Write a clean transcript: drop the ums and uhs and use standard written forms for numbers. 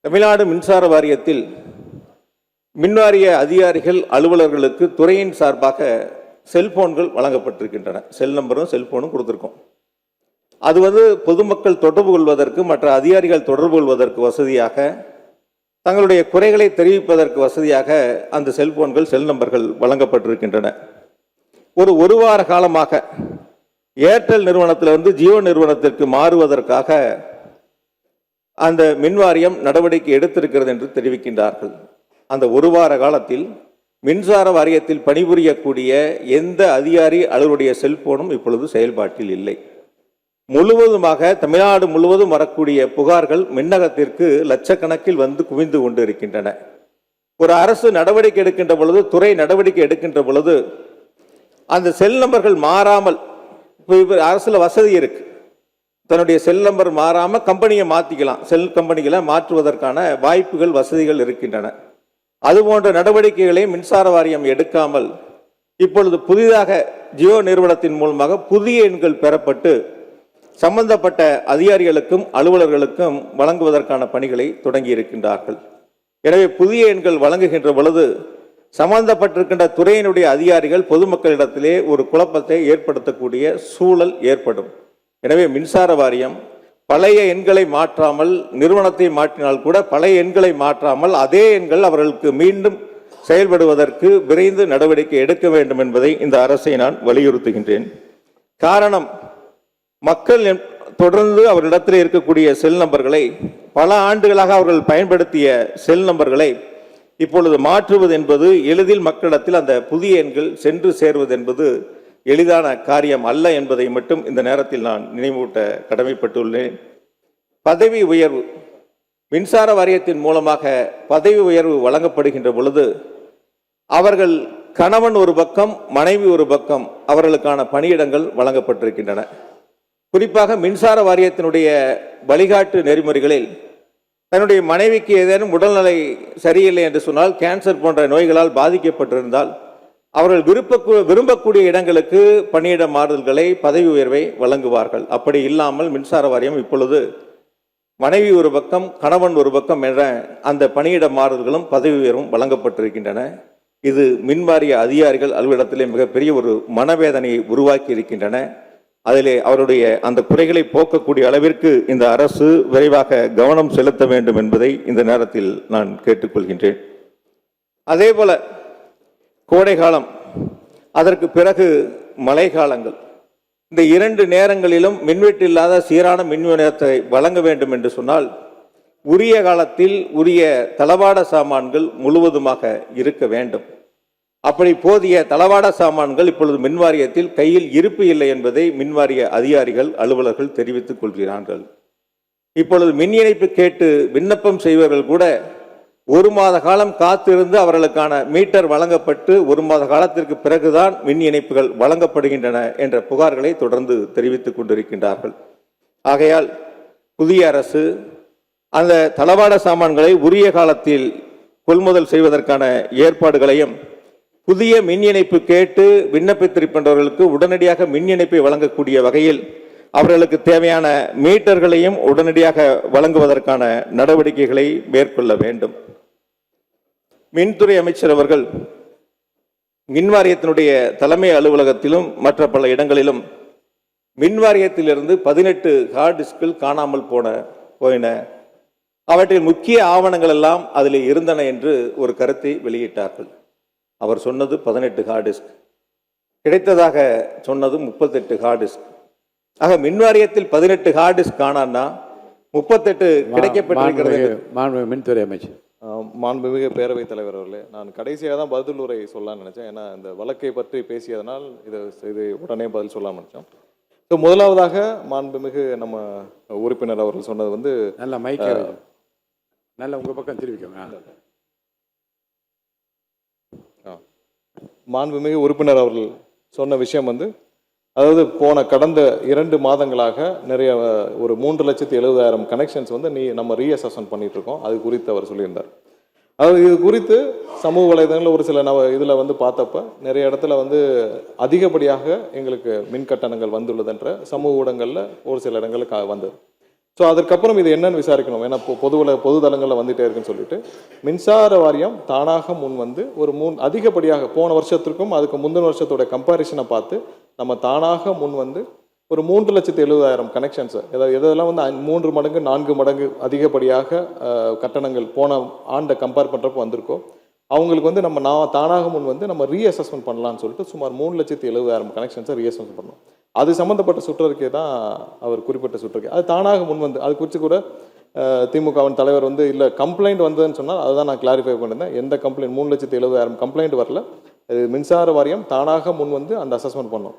தமிழ்நாடு மின்சார வாரியத்தில் மின்வாரிய அதிகாரிகள் அலுவலர்களுக்கு துறையின் சார்பாக செல்போன்கள் வழங்கப்பட்டிருக்கின்றன. செல் நம்பரும் செல்போனும் கொடுத்துருக்கோம். அது பொதுமக்கள் தொடர்பு கொள்வதற்கு, மற்ற அதிகாரிகள் தொடர்பு கொள்வதற்கு வசதியாக, தங்களுடைய குறைகளை தெரிவிப்பதற்கு வசதியாக அந்த செல்போன்கள், செல் நம்பர்கள் வழங்கப்பட்டிருக்கின்றன. ஒரு வார காலமாக ஏர்டெல் நிறுவனத்திலிருந்து ஜியோ நிறுவனத்திற்கு மாறுவதற்காக அந்த மின்வாரியம் நடவடிக்கை எடுத்திருக்கிறது என்று தெரிவிக்கின்றார்கள். அந்த ஒரு வார காலத்தில் மின்சார வாரியத்தில் பணிபுரியக்கூடிய எந்த அதிகாரி அலுவலுடைய செல்போனும் இப்பொழுது செயல்பாட்டில் இல்லை. முழுவதுமாக தமிழ்நாடு முழுவதும் வரக்கூடிய புகார்கள் மின்னகத்திற்கு லட்சக்கணக்கில் வந்து குவிந்து கொண்டு இருக்கின்றன. ஒரு அரசு நடவடிக்கை எடுக்கின்ற பொழுது, துறை நடவடிக்கை எடுக்கின்ற பொழுது அந்த செல் நம்பர்கள் மாறாமல், இப்போ அரசுல வசதி இருக்கு, தன்னுடைய செல் நம்பர் மாறாமல் கம்பெனியை மாற்றிக்கலாம், செல் கம்பெனிகளை மாற்றுவதற்கான வாய்ப்புகள், வசதிகள் இருக்கின்றன. அதுபோன்ற நடவடிக்கைகளை மின்சார வாரியம் எடுக்காமல் இப்பொழுது புதிதாக ஜியோ நிறுவனத்தின் மூலமாக புதிய எண்கள் பெறப்பட்டு சம்பந்தப்பட்ட அதிகாரிகளுக்கும் அலுவலர்களுக்கும் வழங்குவதற்கான பணிகளை தொடங்கி இருக்கின்றார்கள். எனவே புதிய எண்கள் வழங்குகின்ற பொழுது சம்பந்தப்பட்டிருக்கின்ற துறையினுடைய அதிகாரிகள் பொதுமக்களிடத்திலே ஒரு குழப்பத்தை ஏற்படுத்தக்கூடிய சூழல் ஏற்படும். எனவே மின்சார வாரியம் பழைய எண்களை மாற்றாமல், நிறுவனத்தை மாற்றினால் கூட பழைய எண்களை மாற்றாமல் அதே எண்கள் அவர்களுக்கு மீண்டும் செயல்படுவதற்கு விரைந்து நடவடிக்கை எடுக்க வேண்டும் என்பதை இந்த அரசை நான் வலியுறுத்துகின்றேன். காரணம், மக்கள் தொடர்ந்து அவர்களிடத்தில் இருக்கக்கூடிய செல் நம்பர்களை, பல ஆண்டுகளாக அவர்கள் பயன்படுத்திய செல் நம்பர்களை இப்பொழுது மாற்றுவது என்பது எளிதில் மக்களிடத்தில் அந்த புதிய எண்கள் சென்று சேருவது என்பது எளிதான காரியம் அல்ல என்பதை மட்டும் இந்த நேரத்தில் நான் நினைவூட்ட கடமைப்பட்டுள்ளேன். பதவி உயர்வு, மின்சார வாரியத்தின் மூலமாக பதவி உயர்வு வழங்கப்படுகின்ற பொழுது அவர்கள் கணவன் ஒரு பக்கம், மனைவி ஒரு பக்கம், அவர்களுக்கான பணியிடங்கள் வழங்கப்பட்டிருக்கின்றன. குறிப்பாக மின்சார வாரியத்தினுடைய வழிகாட்டு நெறிமுறைகளில் தன்னுடைய மனைவிக்கு ஏதேனும் உடல்நிலை சரியில்லை என்று சொன்னால், கேன்சர் போன்ற நோய்களால் பாதிக்கப்பட்டிருந்தால் அவர்கள் விரும்பக்கூடிய இடங்களுக்கு பணியிட மாறுதல்களை, பதவி உயர்வை வழங்குவார்கள். அப்படி இல்லாமல் மின்சார வாரியம் இப்பொழுது மனைவி ஒரு பக்கம், கணவன் ஒரு பக்கம் என்ற அந்த பணியிட மாறுதல்களும் பதவி உயர்வும் வழங்கப்பட்டிருக்கின்றன. இது மின்வாரிய அதிகாரிகள் அலுவலகத்திலே மிகப்பெரிய ஒரு மனவேதனையை உருவாக்கி இருக்கின்றன. அதிலே அவருடைய அந்த குறைகளை போக்கக்கூடிய அளவிற்கு இந்த அரசு விரைவாக கவனம் செலுத்த வேண்டும் என்பதை இந்த நேரத்தில் நான் கேட்டுக்கொள்கின்றேன். அதே போல கோடை காலம், அதற்கு பிறகு மழை காலங்கள், இந்த இரண்டு நேரங்களிலும் மின்வெட்டு இல்லாத சீரான மின் விநியோகத்தை வழங்க வேண்டும் என்று சொன்னால் உரிய காலத்தில் உரிய தளவாட சாமான்கள் முழுவதுமாக இருக்க வேண்டும். அப்படி போதிய தளவாட சாமான்கள் இப்பொழுது மின்வாரியத்தில் கையில் இருப்பு இல்லை என்பதை மின்வாரிய அதிகாரிகள், அலுவலர்கள் தெரிவித்துக் கொள்கிறார்கள். இப்பொழுது மின் இணைப்பு கேட்டு விண்ணப்பம் செய்வர்கள் கூட ஒரு மாத காலம் காத்திருந்து அவர்களுக்கான மீட்டர் வழங்கப்பட்டு ஒரு மாத காலத்திற்கு பிறகுதான் மின் இணைப்புகள் வழங்கப்படுகின்றன என்ற புகார்களை தொடர்ந்து தெரிவித்துக் கொண்டிருக்கின்றார்கள். ஆகையால் புதிய அரசு அந்த தளவாட சாமான்களை உரிய காலத்தில் கொள்முதல் செய்வதற்கான ஏற்பாடுகளையும், புதிய மின் இணைப்பு கேட்டு விண்ணப்பித்திருக்கின்றவர்களுக்கு உடனடியாக மின் இணைப்பை வழங்கக்கூடிய வகையில் அவர்களுக்கு தேவையான மீட்டர்களையும் உடனடியாக வழங்குவதற்கான நடவடிக்கைகளை மேற்கொள்ள வேண்டும். மின்துறை அமைச்சர் அவர்கள் மின்வாரியத்தினுடைய தலைமை அலுவலகத்திலும் மற்ற பல இடங்களிலும் மின்வாரியத்திலிருந்து 18 ஹார்ட் டிஸ்கில் காணாமல் போயின, அவற்றில் முக்கிய ஆவணங்கள் எல்லாம் அதில் இருந்தன என்று ஒரு கருத்தை வெளியிட்டார்கள். அவர் சொன்னது 18 ஹார்ட் டிஸ்க், கிடைத்ததாக சொன்னது 38 ஹார்ட் டிஸ்க். ஆக மின்வாரியத்தில் 18 ஹார்ட் டிஸ்க் காணான்னா 38 கிடைக்கப்பட்டிருக்கிறது. மின்துறை அமைச்சர், மாண்புமிகு பேரவைத் தலைவர் அவர்களே, நான் கடைசியாக தான் பதில் உரை சொல்லலாம்னு நினச்சேன். ஏன்னா இந்த வழக்கை பற்றி பேசியதனால் இது உடனே பதில் சொல்லலாம்னு நினச்சோம். ஸோ முதலாவதாக மாண்புமிகு நம்ம உறுப்பினர் அவர்கள் சொன்னது நல்ல மைக், நல்ல உங்கள் பக்கம் தெரிவிக்கோங்க. மாண்புமிகு உறுப்பினர் அவர்கள் சொன்ன விஷயம் அதாவது கடந்த 2 மாதங்களாக நிறைய ஒரு 3,70,000 கனெக்ஷன்ஸ் நம்ம ரீஅசஸ்மெண்ட் பண்ணிட்டு இருக்கோம். அது குறித்து அவர் சொல்லியிருந்தார். அதாவது இது குறித்து சமூக வலைதளங்களில் ஒரு சில இதில் பார்த்தப்ப நிறைய இடத்துல அதிகப்படியாக எங்களுக்கு மின் கட்டணங்கள் வந்துள்ளதுன்ற சமூக ஊடகங்களில் ஒரு சில இடங்களுக்கு வந்தது. ஸோ அதற்கப்புறம் இது என்னன்னு விசாரிக்கணும், ஏன்னா பொது தளங்களில் வந்துட்டே இருக்குன்னு சொல்லிட்டு மின்சார வாரியம் தானாக முன் வந்து ஒரு அதிகப்படியாக போன வருஷத்திற்கும் அதுக்கு முந்தின வருஷத்தோட கம்பாரிசனை பார்த்து நம்ம தானாக முன் வந்து ஒரு 3,70,000 கனெக்ஷன்ஸ், எதெல்லாம் வந்து 3 மடங்கு 4 மடங்கு அதிகப்படியாக கட்டணங்கள் போன ஆண்டை கம்பேர் பண்ணுறப்போ வந்திருக்கோ அவங்களுக்கு வந்து நான் தானாக முன் வந்து நம்ம ரீஅசஸ்மெண்ட் பண்ணலாம்னு சொல்லிட்டு சுமார் 3,70,000 கனெக்ஷன்ஸை ரீஅசஸ்மெண்ட் பண்ணோம். அது சம்மந்தப்பட்ட சுற்றறிக்கை தான் அவர் குறிப்பிட்ட சுற்றறிக்கை. அது தானாக முன் வந்து அது குறித்து கூட திமுகவின் தலைவர் வந்து இல்லை கம்ப்ளைண்ட் வந்ததுன்னு சொன்னால் அதுதான் நான் கிளாரிஃபை பண்ணியிருந்தேன். எந்த கம்ப்ளைண்ட் 3,70,000 கம்ப்ளைண்ட் வரல, அது மின்சார வாரியம் தானாக முன் வந்து அந்த அசஸ்மெண்ட் பண்ணோம்.